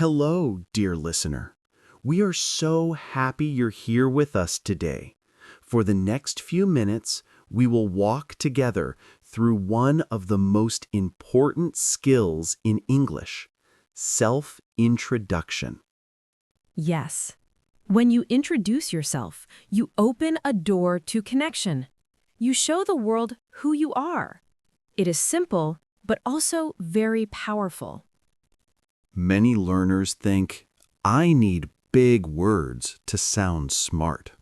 Hello, dear listener. We are so happy you're here with us today. For the next few minutes, we will walk together through one of the most important skills in English, self-introduction. Yes. When you introduce yourself, you open a door to connection. You show the world who you are. It is simple, but also very powerful. Many learners think, I need big words to sound smart.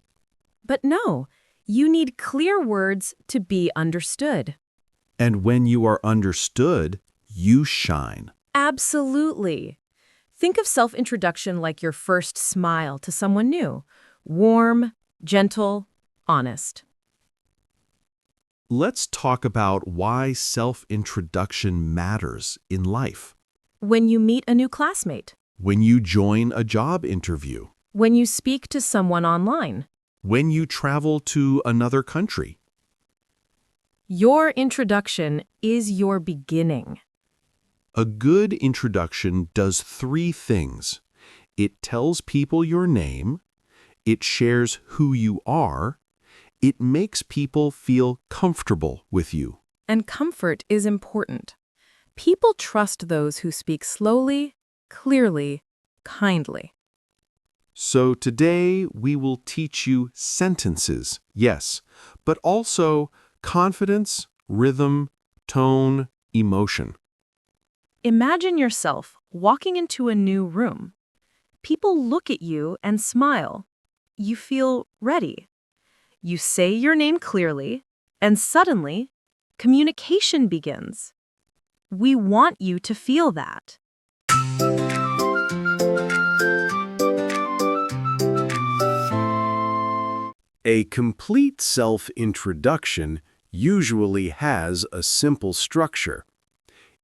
But no, you need clear words to be understood. And when you are understood, you shine. Absolutely. Think of self-introduction like your first smile to someone new. Warm, gentle, honest. Let's talk about why self-introduction matters in life. When you meet a new classmate. When you join a job interview. When you speak to someone online. When you travel to another country. Your introduction is your beginning. A good introduction does three things. It tells people your name, it shares who you are, it makes people feel comfortable with you. And comfort is important. People trust those who speak slowly, clearly, kindly. So today we will teach you sentences, yes, but also confidence, rhythm, tone, emotion. Imagine yourself walking into a new room. People look at you and smile. You feel ready. You say your name clearly, and suddenly, communication begins. We want you to feel that. A complete self-introduction usually has a simple structure.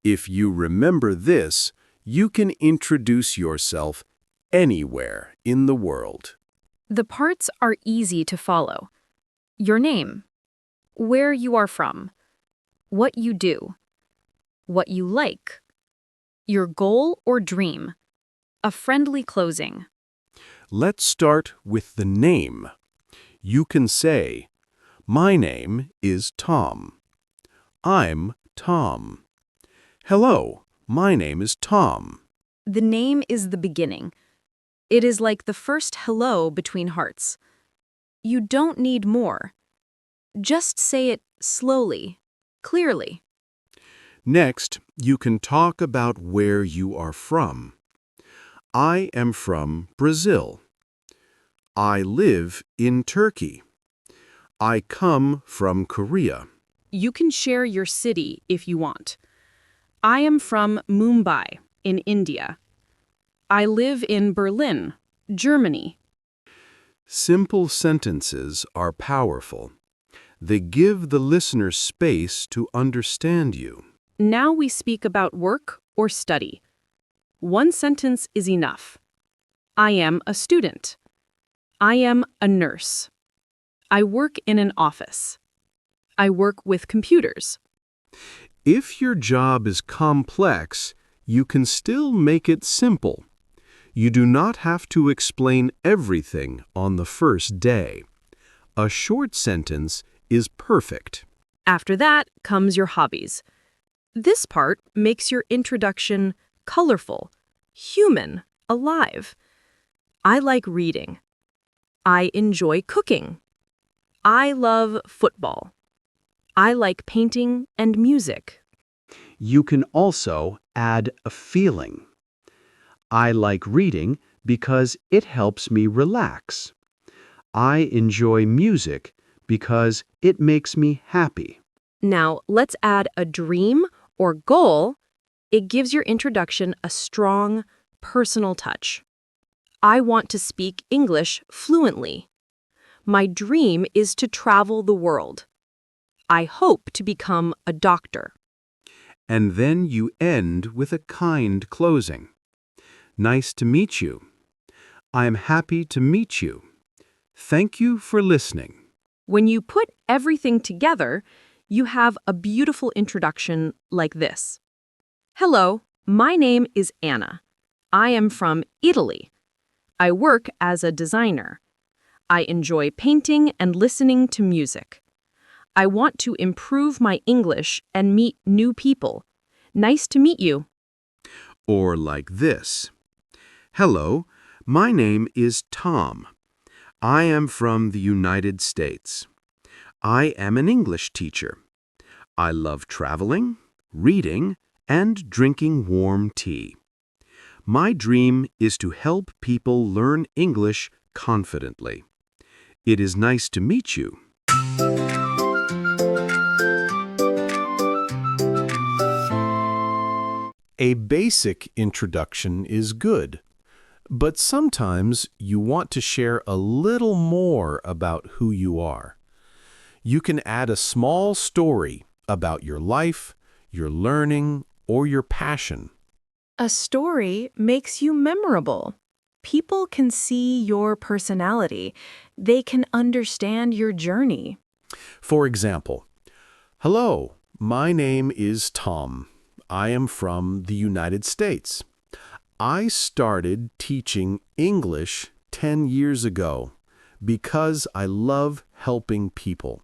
If you remember this, you can introduce yourself anywhere in the world. The parts are easy to follow. Your name, where you are from, what you do, what you like, your goal or dream, a friendly closing. Let's start with the name. You can say, my name is Tom. I'm Tom. Hello, my name is Tom. The name is the beginning. It is like the first hello between hearts. You don't need more. Just say it slowly, clearly. Next, you can talk about where you are from. I am from Brazil. I live in Turkey. I come from Korea. You can share your city if you want. I am from Mumbai, in India. I live in Berlin, Germany. Simple sentences are powerful. They give the listener space to understand you. Now we speak about work or study. One sentence is enough. I am a student. I am a nurse. I work in an office. I work with computers. If your job is complex, you can still make it simple. You do not have to explain everything on the first day. A short sentence is perfect. After that comes your hobbies. This part makes your introduction colorful, human, alive. I like reading. I enjoy cooking. I love football. I like painting and music. You can also add a feeling. I like reading because it helps me relax. I enjoy music because it makes me happy. Now, let's add a dream or goal. It gives your introduction a strong, personal touch. I want to speak English fluently. My dream is to travel the world. I hope to become a doctor. And then you end with a kind closing. Nice to meet you. I am happy to meet you. Thank you for listening. When you put everything together, you have a beautiful introduction like this. Hello, my name is Anna. I am from Italy. I work as a designer. I enjoy painting and listening to music. I want to improve my English and meet new people. Nice to meet you. Or like this. Hello, my name is Tom. I am from the United States. I am an English teacher. I love traveling, reading, and drinking warm tea. My dream is to help people learn English confidently. It is nice to meet you. A basic introduction is good, but sometimes you want to share a little more about who you are. You can add a small story about your life, your learning, or your passion. A story makes you memorable. People can see your personality. They can understand your journey. For example, hello, my name is Tom. I am from the United States. I started teaching English 10 years ago because I love helping people.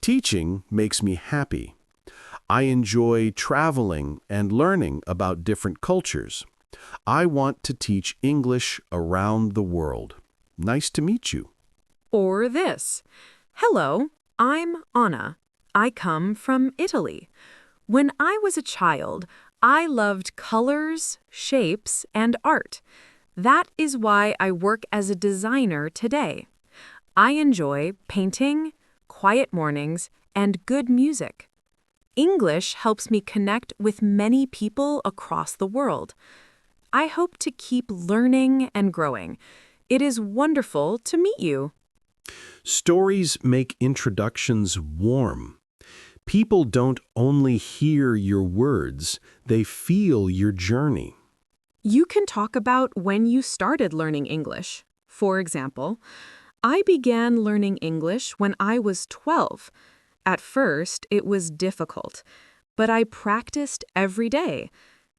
Teaching makes me happy. I enjoy traveling and learning about different cultures. I want to teach English around the world. Nice to meet you. Or this. Hello, I'm Anna. I come from Italy. When I was a child, I loved colors, shapes, and art. That is why I work as a designer today. I enjoy painting, quiet mornings, and good music. English helps me connect with many people across the world. I hope to keep learning and growing. It is wonderful to meet you. Stories make introductions warm. People don't only hear your words, they feel your journey. You can talk about when you started learning English. For example, I began learning English when I was 12. At first, it was difficult, but I practiced every day.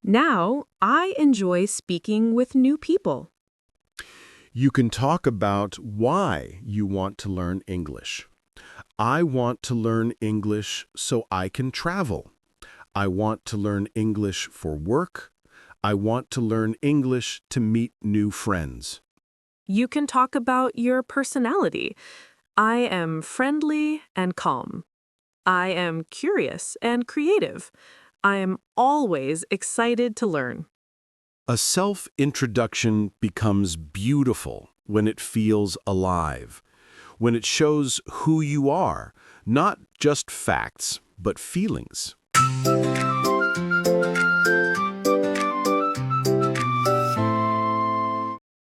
Now, I enjoy speaking with new people. You can talk about why you want to learn English. I want to learn English so I can travel. I want to learn English for work. I want to learn English to meet new friends. You can talk about your personality. I am friendly and calm. I am curious and creative. I am always excited to learn. A self-introduction becomes beautiful when it feels alive, when it shows who you are, not just facts, but feelings.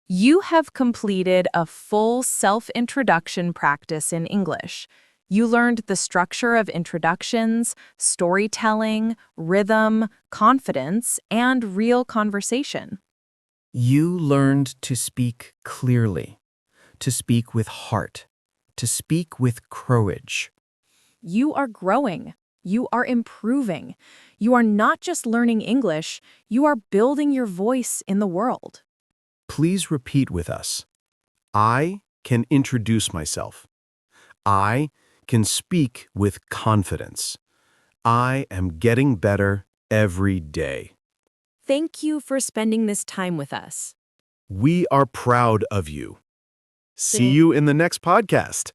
You have completed a full self-introduction practice in English. You learned the structure of introductions, storytelling, rhythm, confidence, and real conversation. You learned to speak clearly, to speak with heart, to speak with courage. You are growing. You are improving. You are not just learning English, you are building your voice in the world. Please repeat with us. I can introduce myself. I can speak with confidence. I am getting better every day. Thank you for spending this time with us. We are proud of you. See you in the next podcast.